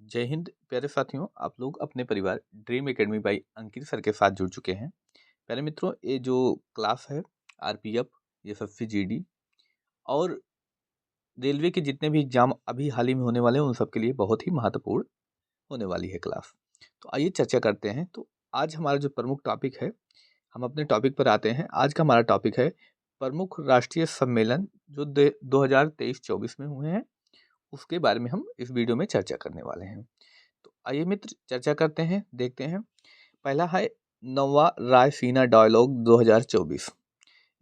जय हिंद प्यारे साथियों, आप लोग अपने परिवार dream academy by Ankit sir के साथ जुड़ चुके हैं। प्यारे मित्रों, ये जो क्लास है आरपीएफ, एसएससी, जीडी और रेलवे के जितने भी एग्जाम अभी हाल ही में होने वाले हैं उन सब के लिए बहुत ही महत्वपूर्ण होने वाली है क्लास। तो आइए चर्चा करते हैं। तो आज हमारा जो प्रमुख टॉपिक है, हम अपने टॉपिक पर आते हैं। आज का हमारा टॉपिक है प्रमुख राष्ट्रीय सम्मेलन जो 2023-24 में हुए हैं, उसके बारे में हम इस वीडियो में चर्चा करने वाले हैं। तो आइए मित्र चर्चा करते हैं, देखते हैं। पहला है नौवां रायसीना डायलॉग 2024।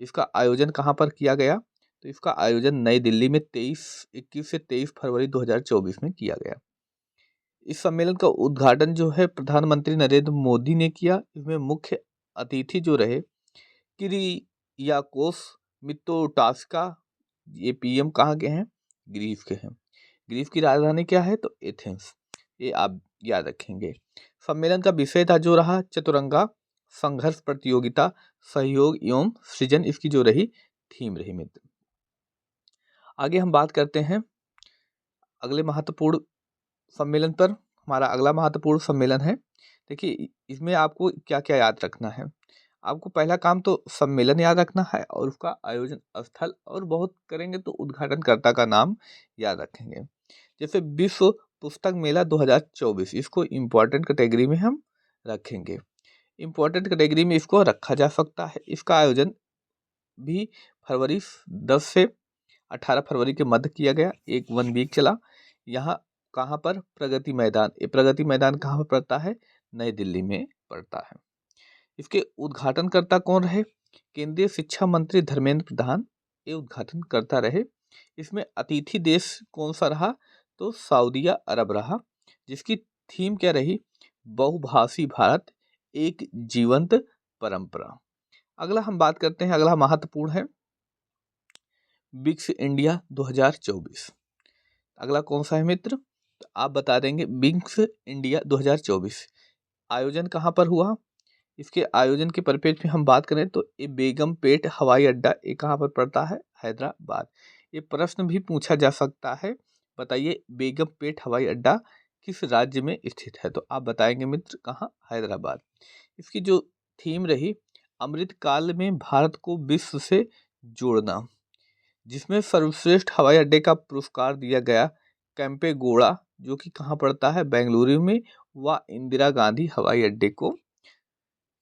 इसका आयोजन कहाँ पर किया गया? तो इसका आयोजन नई दिल्ली में 21 से 23 फरवरी 2024 में किया गया। इस सम्मेलन का उद्घाटन जो है प्रधानमंत्री नरेंद्र मोदी ने किया। इसमें मुख्य अतिथि जो रहे किरियाकोस मित्सोटाक्स। ये पीएम कहाँ के हैं? ग्रीस के हैं। ग्रीस की राजधानी क्या है? तो एथेंस। ये आप याद रखेंगे। सम्मेलन का विषय था जो रहा चतुरंगा संघर्ष प्रतियोगिता सहयोग एवं सृजन, इसकी जो रही थीम रही मित्र। आगे हम बात करते हैं अगले महत्वपूर्ण सम्मेलन पर। हमारा अगला महत्वपूर्ण सम्मेलन है, देखिए इसमें आपको क्या क्या याद रखना है। आपको पहला काम तो सम्मेलन याद रखना है और उसका आयोजन स्थल, और बहुत करेंगे तो उद्घाटनकर्ता का नाम याद रखेंगे। जैसे विश्व पुस्तक मेला 2024, इसको इम्पोर्टेंट कैटेगरी में हम रखेंगे। इम्पोर्टेंट कैटेगरी में इसको रखा जा सकता है। इसका आयोजन भी फरवरी 10 से 18 फरवरी के मध्य किया गया। एक 1 वीक चला। यहाँ कहाँ पर? प्रगति मैदान। ये प्रगति मैदान कहाँ पर पड़ता है? नई दिल्ली में पड़ता है। इसके उद्घाटनकर्ता कौन रहे? केंद्रीय शिक्षा मंत्री धर्मेंद्र प्रधान ये उद्घाटनकर्ता रहे। इसमें अतिथि देश कौन सा रहा? तो सऊदी अरब रहा, जिसकी थीम क्या रही? बहुभाषी भारत, एक जीवंत परंपरा। अगला हम बात करते हैं, अगला महत्वपूर्ण है बिक्स इंडिया 2024। अगला कौन सा है मित्र? तो आप बता देंगे। बिक्स इंडिया 2024 आयोजन कहाँ पर हुआ? इसके आयोजन के परिप्रेक्ष्य में हम बात करें तो ये बेगमपेट हवाई अड्डा, ये कहाँ पर पड़ता है? हैदराबाद। ये प्रश्न भी पूछा जा सकता है, बताइए बेगमपेट हवाई अड्डा किस राज्य में स्थित है? तो आप बताएंगे मित्र कहाँ? हैदराबाद। इसकी जो थीम रही अमृतकाल में भारत को विश्व से जोड़ना, जिसमें सर्वश्रेष्ठ हवाई अड्डे का पुरस्कार दिया गया कैंपेगौड़ा, जो कि कहाँ पड़ता है? बेंगलुरु में। व इंदिरा गांधी हवाई अड्डे को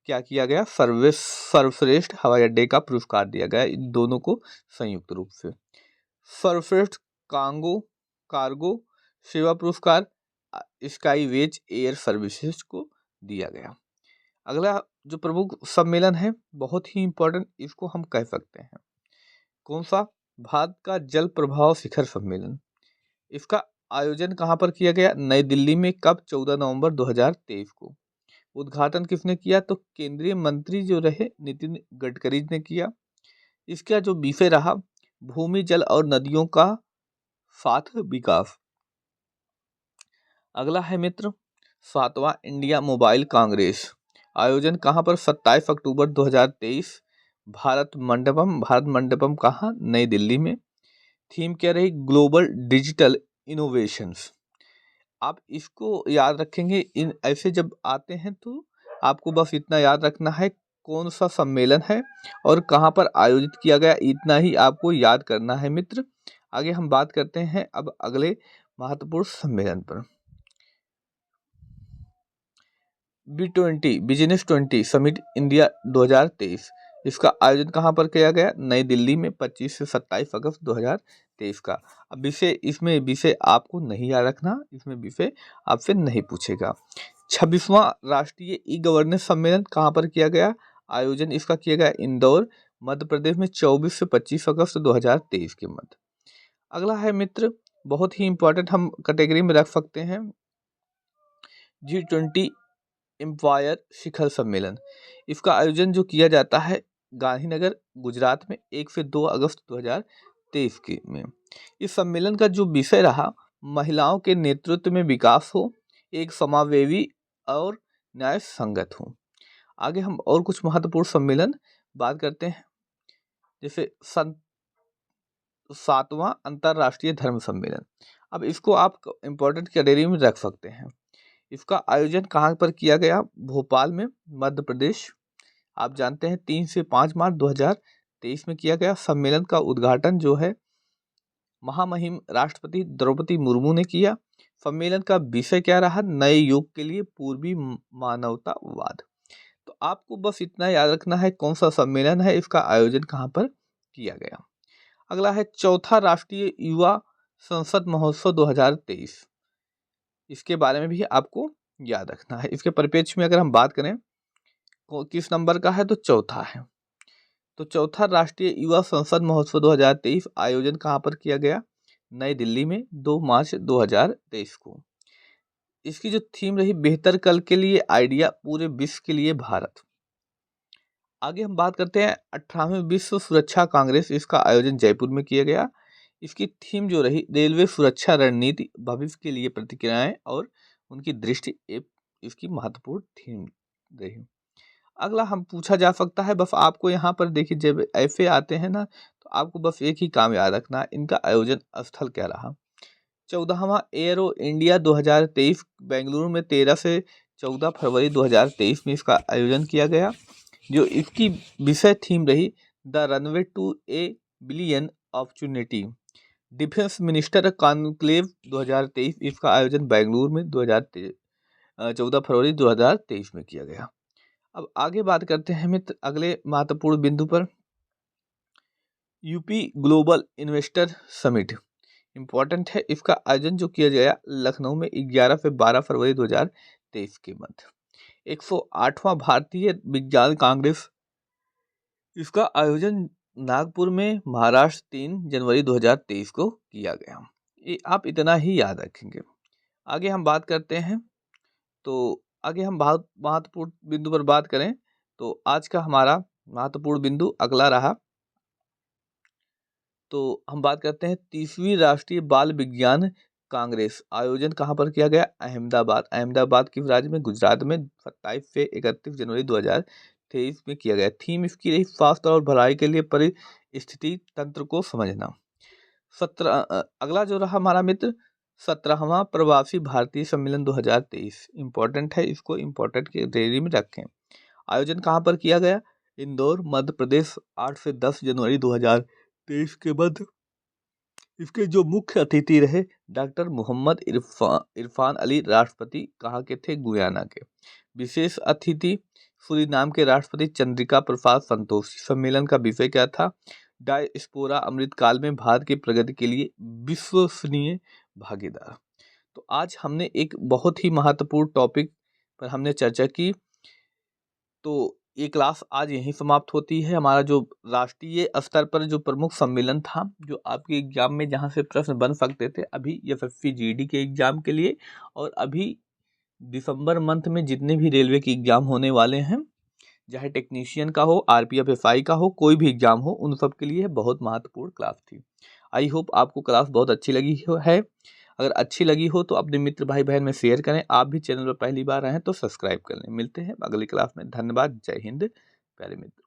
क्या किया गया? सर्वश्रेष्ठ हवाई अड्डे का पुरस्कार दिया गया इन दोनों को संयुक्त रूप से। सर्वश्रेष्ठ कार्गो सेवा पुरस्कार स्काईवेज एयर सर्विसेज को दिया गया। अगला जो प्रमुख सम्मेलन है बहुत ही इंपॉर्टेंट, इसको हम कह सकते हैं कौन सा? भारत का जल प्रभाव शिखर सम्मेलन। इसका आयोजन कहाँ पर किया गया? नई दिल्ली में। कब? 14 नवंबर 2023 को। उद्घाटन किसने किया? तो केंद्रीय मंत्री जो रहे नितिन गडकरी ने किया। इसका जो विषय रहा भूमि जल और नदियों का साथ विकास। अगला है मित्र 7वां इंडिया मोबाइल कांग्रेस। आयोजन कहाँ पर? 27 अक्टूबर 2023 भारत मंडपम कहाँ? नई दिल्ली में। थीम क्या रही? Global digital innovations. आप इसको याद रखेंगे। इन ऐसे जब आते हैं तो आपको बस इतना याद रखना है कौन सा सम्मेलन है और कहाँ पर आयोजित किया गया, इतना ही आपको याद करना है मित्र। आगे हम बात करते हैं अब अगले महत्वपूर्ण सम्मेलन पर। B20 business 20 summit India 2023। इसका आयोजन कहाँ पर किया गया? नई दिल्ली में 25 से 27 अगस्त 2023 का। अब इसमें विषय आपको नहीं याद रखना, इसमें विषय आपसे नहीं पूछेगा। 26वां राष्ट्रीय ई गवर्नेंस सम्मेलन कहाँ पर किया गया? आयोजन इसका किया गया इंदौर मध्य प्रदेश में 24 से 25 अगस्त 2023 के मध्य। अगला है मित्र बहुत ही इंपॉर्टेंट, हम कैटेगरी में रख सकते हैं G20 एम्पायर शिखर सम्मेलन। इसका आयोजन जो किया जाता है गांधीनगर गुजरात में 1 से 2 अगस्त 2023 के में। इस सम्मेलन का जो विषय रहा महिलाओं के नेतृत्व में विकास हो, एक समावेशी और न्याय संगत हो। आगे हम और कुछ महत्वपूर्ण सम्मेलन बात करते हैं, जैसे 7वां अंतर्राष्ट्रीय धर्म सम्मेलन। अब इसको आप इम्पोर्टेंट कैटेगरी में रख सकते हैं। इसका आयोजन कहाँ पर किया गया? भोपाल में, मध्य प्रदेश। आप जानते हैं 3 से 5 मार्च 2023 में किया गया। सम्मेलन का उद्घाटन जो है महामहिम राष्ट्रपति द्रौपदी मुर्मू ने किया। सम्मेलन का विषय क्या रहा? नए युग के लिए पूर्वी मानवतावाद। तो आपको बस इतना याद रखना है कौन सा सम्मेलन है, इसका आयोजन कहाँ पर किया गया। अगला है चौथा राष्ट्रीय युवा संसद महोत्सव 2023। इसके बारे में भी आपको याद रखना है। इसके परिप्रेक्ष्य में अगर हम बात करें किस नंबर का है, तो चौथा है। तो चौथा राष्ट्रीय युवा संसद महोत्सव 2023 आयोजन कहाँ पर किया गया? नई दिल्ली में 2 मार्च 2023 को। इसकी जो थीम रही बेहतर कल के लिए आइडिया, पूरे विश्व के लिए भारत। आगे हम बात करते हैं 18वें विश्व सुरक्षा कांग्रेस। इसका आयोजन जयपुर में किया गया। इसकी थीम जो रही रेलवे सुरक्षा रणनीति, भविष्य के लिए प्रतिक्रियाएं और उनकी दृष्टि, इसकी महत्वपूर्ण थीम रही। अगला हम पूछा जा सकता है, बस आपको यहाँ पर देखिए जब ऐसे आते हैं ना, तो आपको बस एक ही काम याद रखना, इनका आयोजन स्थल क्या रहा। 14वां एयरो इंडिया 2023 बेंगलुरु में 13 से 14 फरवरी 2023 में इसका आयोजन किया गया। जो इसकी विषय थीम रही the runway to a billion opportunity. Defence minister conclave 2023, इसका आयोजन बेंगलुरु में 14 फरवरी 2023 में किया गया। अब आगे बात करते हैं मित्र अगले महत्वपूर्ण बिंदु पर। UP global investor summit important है। इसका आयोजन जो किया गया लखनऊ में 11 से 12 फरवरी 2023 के मध्य। 108वां भारतीय विज्ञान कांग्रेस, इसका आयोजन नागपुर में महाराष्ट्र 3 जनवरी 2023 को किया गया। ये आप इतना ही याद रखेंगे। आगे हम बात करते हैं, तो आगे हम बहुत महत्वपूर्ण बिंदु पर बात करें तो आज का हमारा महत्वपूर्ण बिंदु अगला रहा। तो हम बात करते हैं 30वीं राष्ट्रीय बाल विज्ञान कांग्रेस आयोजन कहाँ पर किया गया? अहमदाबाद। अहमदाबाद किस राज्य में? गुजरात में। 27 से 31 जनवरी 2023 में किया गया। थीम इसकी रही स्वास्थ्य और भलाई के लिए परिस्थिति तंत्र को समझना। अगला जो रहा हमारा मित्र 17वां प्रवासी भारतीय सम्मेलन 2023 इम्पोर्टेंट है, इसको इम्पोर्टेंट के डेयरी में रखें। आयोजन कहाँ पर किया गया? इंदौर, मध्य प्रदेश। 8 से 10 जनवरी 2023 के मध्य। इसके जो मुख्य अतिथि रहे डॉक्टर मोहम्मद इरफान अली, राष्ट्रपति कहाँ के थे? गुयाना के। विशेष अतिथि सूरीनाम के राष्ट्रपति चंद्रिका प्रसाद संतोषी। सम्मेलन का विषय क्या था? डायस्पोरा अमृतकाल में भारत की प्रगति के लिए विश्वसनीय भागीदार। तो आज हमने एक बहुत ही महत्वपूर्ण टॉपिक पर हमने चर्चा की। तो ये क्लास आज यहीं समाप्त होती है। हमारा जो राष्ट्रीय स्तर पर जो प्रमुख सम्मेलन था, जो आपके एग्जाम में जहाँ से प्रश्न बन सकते थे अभी एसएससी जीडी के एग्जाम के लिए, और अभी दिसंबर मंथ में जितने भी रेलवे के एग्जाम होने वाले हैं, चाहे टेक्नीशियन का हो, आरपीएफ एसआई का हो, कोई भी एग्जाम हो, उन सब के लिए बहुत महत्वपूर्ण क्लास थी। आई होप आपको क्लास बहुत अच्छी लगी है। अगर अच्छी लगी हो तो अपने मित्र भाई बहन में शेयर करें। आप भी चैनल पर पहली बार आए हैं तो सब्सक्राइब कर लें। मिलते हैं अगली क्लास में। धन्यवाद। जय हिंद प्यारे मित्र।